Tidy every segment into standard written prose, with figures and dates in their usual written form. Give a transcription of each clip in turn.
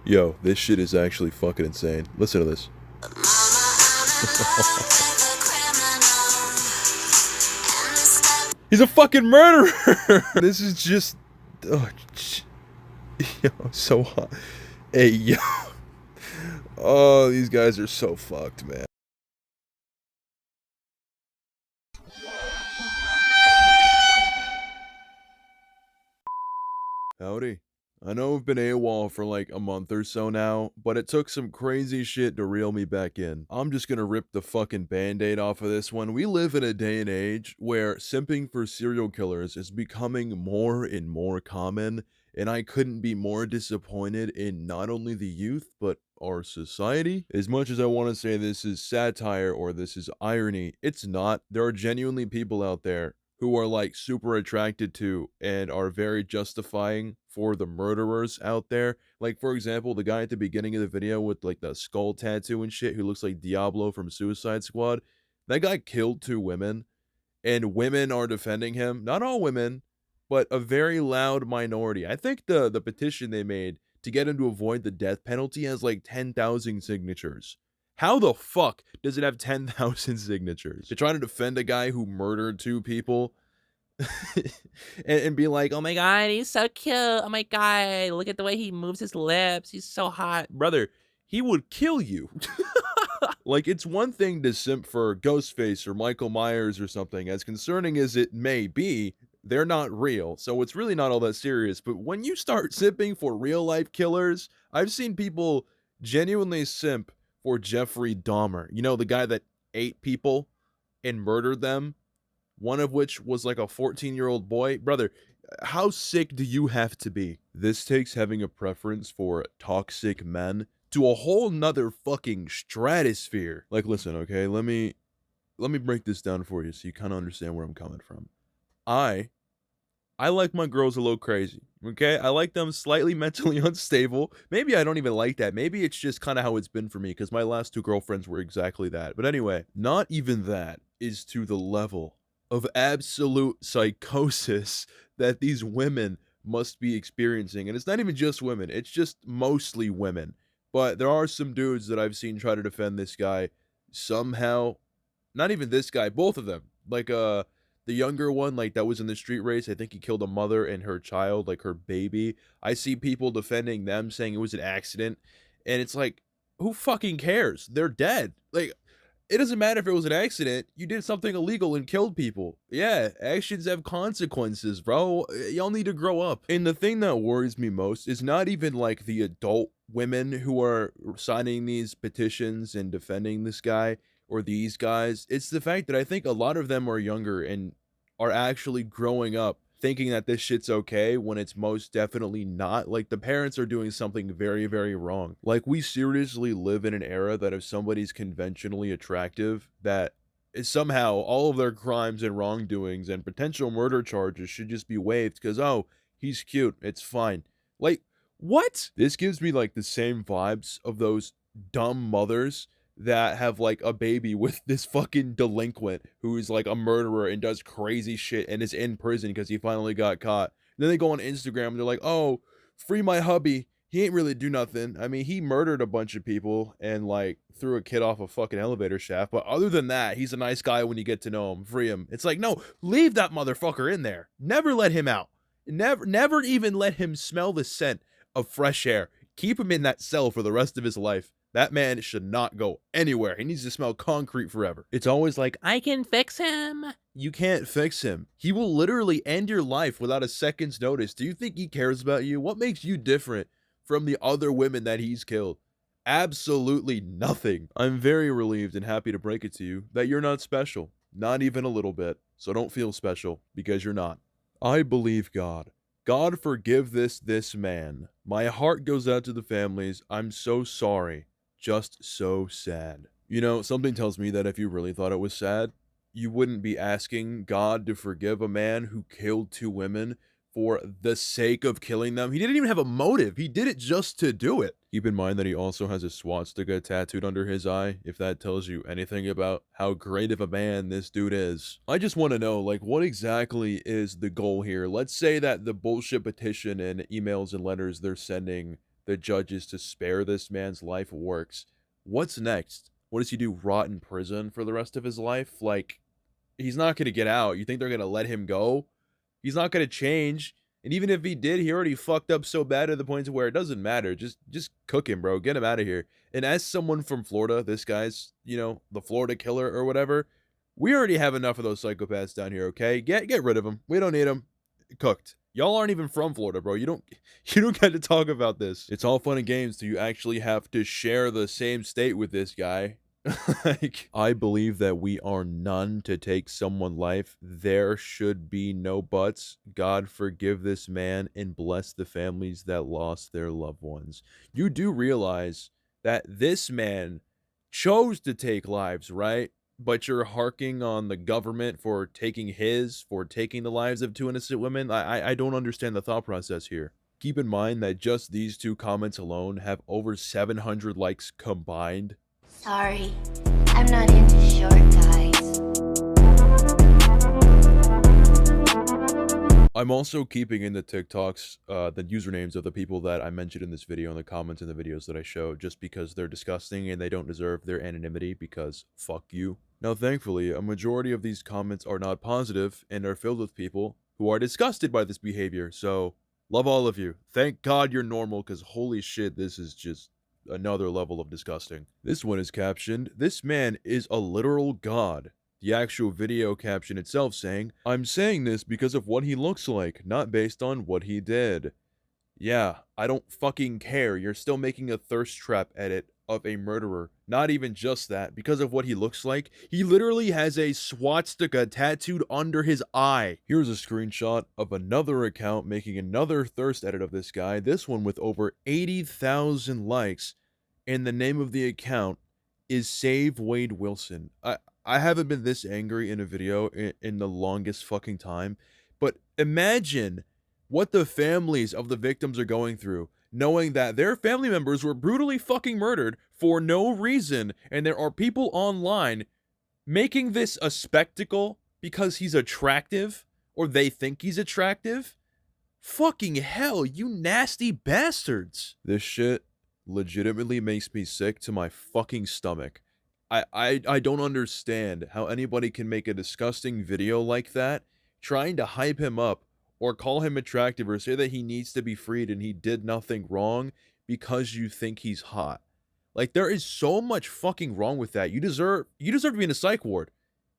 Yo, this shit is actually fucking insane. Listen to this. He's a fucking murderer! This is just... Oh, yo, so hot. Hey, yo. Oh, these guys are so fucked, man. Howdy. I know I've been AWOL for like a month or so now, but it took some crazy shit to reel me back in. I'm just gonna rip the fucking band-aid off of this one. We live in a day and age where simping for serial killers is becoming more and more common, and I couldn't be more disappointed in not only the youth, but our society. As much as I want to say this is satire or this is irony, it's not. There are genuinely people out there who are like super attracted to and are very justifying for the murderers out there. Like, for example, the guy at the beginning of the video with like the skull tattoo and shit who looks like Diablo from Suicide Squad. That guy killed 2 women, and women are defending him. Not all women, but a very loud minority. I think the petition they made to get him to avoid the death penalty has like 10,000 signatures. How the fuck does it have 10,000 signatures? They're trying to defend a guy who murdered 2 people and be like, oh my god, he's so cute. Oh my god, look at the way he moves his lips. He's so hot. Brother, he would kill you. Like, it's one thing to simp for Ghostface or Michael Myers or something. As concerning as it may be, they're not real, so it's really not all that serious. But when you start simping for real-life killers, I've seen people genuinely simp for Jeffrey Dahmer. You know, the guy that ate people and murdered them, one of which was like a 14-year-old boy. Brother, how sick do you have to be? This takes having a preference for toxic men to a whole nother fucking stratosphere. Like, listen, okay, let me break this down for you so you kind of understand where I'm coming from. I like my girls a little crazy, okay? I like them slightly mentally unstable. Maybe I don't even like that. Maybe it's just kind of how it's been for me because my last 2 girlfriends were exactly that. But anyway, not even that is to the level of absolute psychosis that these women must be experiencing. And it's not even just women, it's just mostly women. But there are some dudes that I've seen try to defend this guy somehow. Not even this guy, both of them. Like the younger one, like that was in the street race. I think he killed a mother and her child, like her baby. I see people defending them saying it was an accident. And it's like, who fucking cares? They're dead. Like, it doesn't matter if it was an accident. You did something illegal and killed people. Yeah, actions have consequences, bro. Y'all need to grow up. And the thing that worries me most is not even like the adult women who are signing these petitions and defending this guy or these guys. It's the fact that I think a lot of them are younger and are actually growing up thinking that this shit's okay when it's most definitely not. Like, the parents are doing something very, very wrong. Like, we seriously live in an era that if somebody's conventionally attractive, that is somehow all of their crimes and wrongdoings and potential murder charges should just be waived because, oh, he's cute, it's fine. Like, what? This gives me like the same vibes of those dumb mothers that have like a baby with this fucking delinquent who is like a murderer and does crazy shit and is in prison because he finally got caught. And then they go on Instagram and they're like, oh, free my hubby. He ain't really do nothing. I mean, he murdered a bunch of people and like threw a kid off a fucking elevator shaft. But other than that, he's a nice guy when you get to know him. Free him. It's like, no, leave that motherfucker in there. Never let him out. Never even let him smell the scent of fresh air. Keep him in that cell for the rest of his life. That man should not go anywhere. He needs to smell concrete forever. It's always like, I can fix him. You can't fix him. He will literally end your life without a second's notice. Do you think he cares about you? What makes you different from the other women that he's killed? Absolutely nothing. I'm very relieved and happy to break it to you that you're not special. Not even a little bit. So don't feel special, because you're not. I believe God. God forgive this man. My heart goes out to the families. I'm so sorry. Just so sad. You know, something tells me that if you really thought it was sad, you wouldn't be asking God to forgive a man who killed 2 women for the sake of killing them. He didn't even have a motive. He did it just to do it. Keep in mind that he also has a swastika tattooed under his eye, if that tells you anything about how great of a man this dude is. I just want to know, like, what exactly is the goal here? Let's say that the bullshit petition and emails and letters they're sending the judges to spare this man's life works, what's next? What does he do? Rot in prison for the rest of his life? Like, he's not gonna get out. You think they're gonna let him go? He's not gonna change. And even if he did, he already fucked up so bad to the point to where it doesn't matter. Just cook him, bro. Get him out of here. And as someone from Florida, this guy's, the Florida killer or whatever, we already have enough of those psychopaths down here, okay? Get rid of them. We don't need them. Cooked. Y'all aren't even from Florida, bro. You don't you don't get to talk about this. It's all fun and games till you actually have to share the same state with this guy. Like, I believe that we are none to take someone's life. There should be no buts. God forgive this man and bless the families that lost their loved ones. You do realize that this man chose to take lives, right? But you're harking on the government for taking the lives of two innocent women. I don't understand the thought process here. Keep in mind that just these two comments alone have over 700 likes combined. Sorry, I'm not into short guys. I'm also keeping in the TikToks, the usernames of the people that I mentioned in this video and the comments in the videos that I showed, just because they're disgusting and they don't deserve their anonymity, because fuck you. Now, thankfully, a majority of these comments are not positive and are filled with people who are disgusted by this behavior, so love all of you. Thank God you're normal, because holy shit, this is just another level of disgusting. This one is captioned, "This man is a literal god." The actual video caption itself saying, "I'm saying this because of what he looks like, not based on what he did." Yeah, I don't fucking care. You're still making a thirst trap edit of a murderer. Not even just that, because of what he looks like. He literally has a swastika tattooed under his eye. Here's a screenshot of another account making another thirst edit of this guy, this one with over 80,000 likes, and the name of the account is Save Wade Wilson. I haven't been this angry in a video in the longest fucking time, but imagine what the families of the victims are going through, knowing that their family members were brutally fucking murdered for no reason, and there are people online making this a spectacle because he's attractive, or they think he's attractive. Fucking hell, you nasty bastards. This shit legitimately makes me sick to my fucking stomach. I don't understand how anybody can make a disgusting video like that, trying to hype him up, or call him attractive, or say that he needs to be freed and he did nothing wrong because you think he's hot. Like, there is so much fucking wrong with that. You deserve to be in a psych ward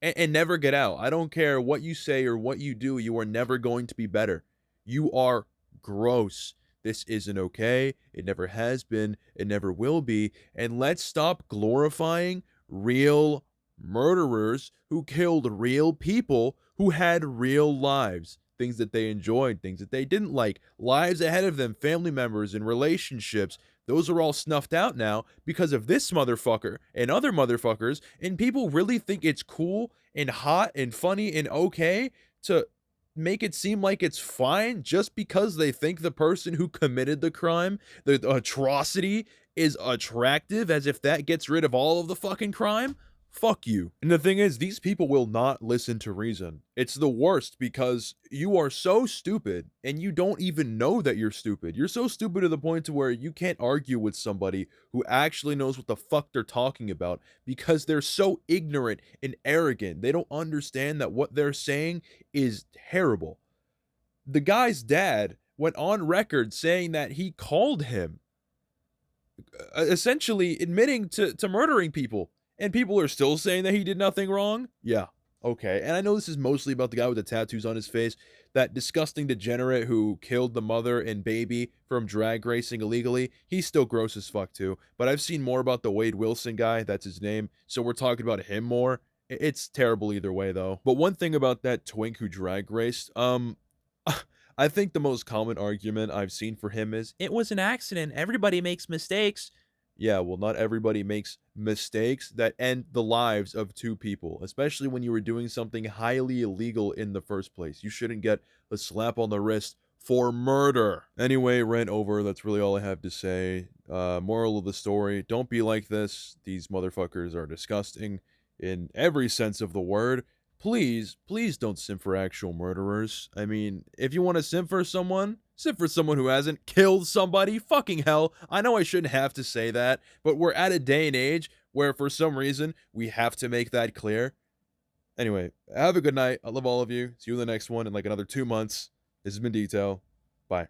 and never get out. I don't care what you say or what you do, you are never going to be better. You are gross. This isn't okay. It never has been. It never will be. And let's stop glorifying real murderers who killed real people who had real lives. Things that they enjoyed, things that they didn't like, lives ahead of them, family members and relationships. Those are all snuffed out now because of this motherfucker and other motherfuckers. And people really think it's cool and hot and funny and okay to make it seem like it's fine just because they think the person who committed the crime, the atrocity, is attractive, as if that gets rid of all of the fucking crime. Fuck you. And the thing is, these people will not listen to reason. It's the worst because you are so stupid and you don't even know that you're stupid. You're so stupid to the point to where you can't argue with somebody who actually knows what the fuck they're talking about because they're so ignorant and arrogant. They don't understand that what they're saying is terrible. The guy's dad went on record saying that he called him, essentially admitting to murdering people. And people are still saying that he did nothing wrong? Yeah, okay. And I know this is mostly about the guy with the tattoos on his face, that disgusting degenerate who killed the mother and baby from drag racing illegally. He's still gross as fuck too. But I've seen more about the Wade Wilson guy, that's his name, so we're talking about him more. It's terrible either way though. But one thing about that twink who drag raced, I think the most common argument I've seen for him is, it was an accident, everybody makes mistakes. Yeah, well, not everybody makes mistakes that end the lives of two people, especially when you were doing something highly illegal in the first place. You shouldn't get a slap on the wrist for murder. Anyway, rant over. That's really all I have to say. Moral of the story, don't be like this. These motherfuckers are disgusting in every sense of the word. please don't simp for actual murderers. I mean, if you want to simp for someone who hasn't killed somebody. Fucking hell. I know I shouldn't have to say that, but we're at a day and age where for some reason we have to make that clear. Anyway, have a good night. I love all of you. See you in the next one in like another 2 months. This has been Detail. Bye.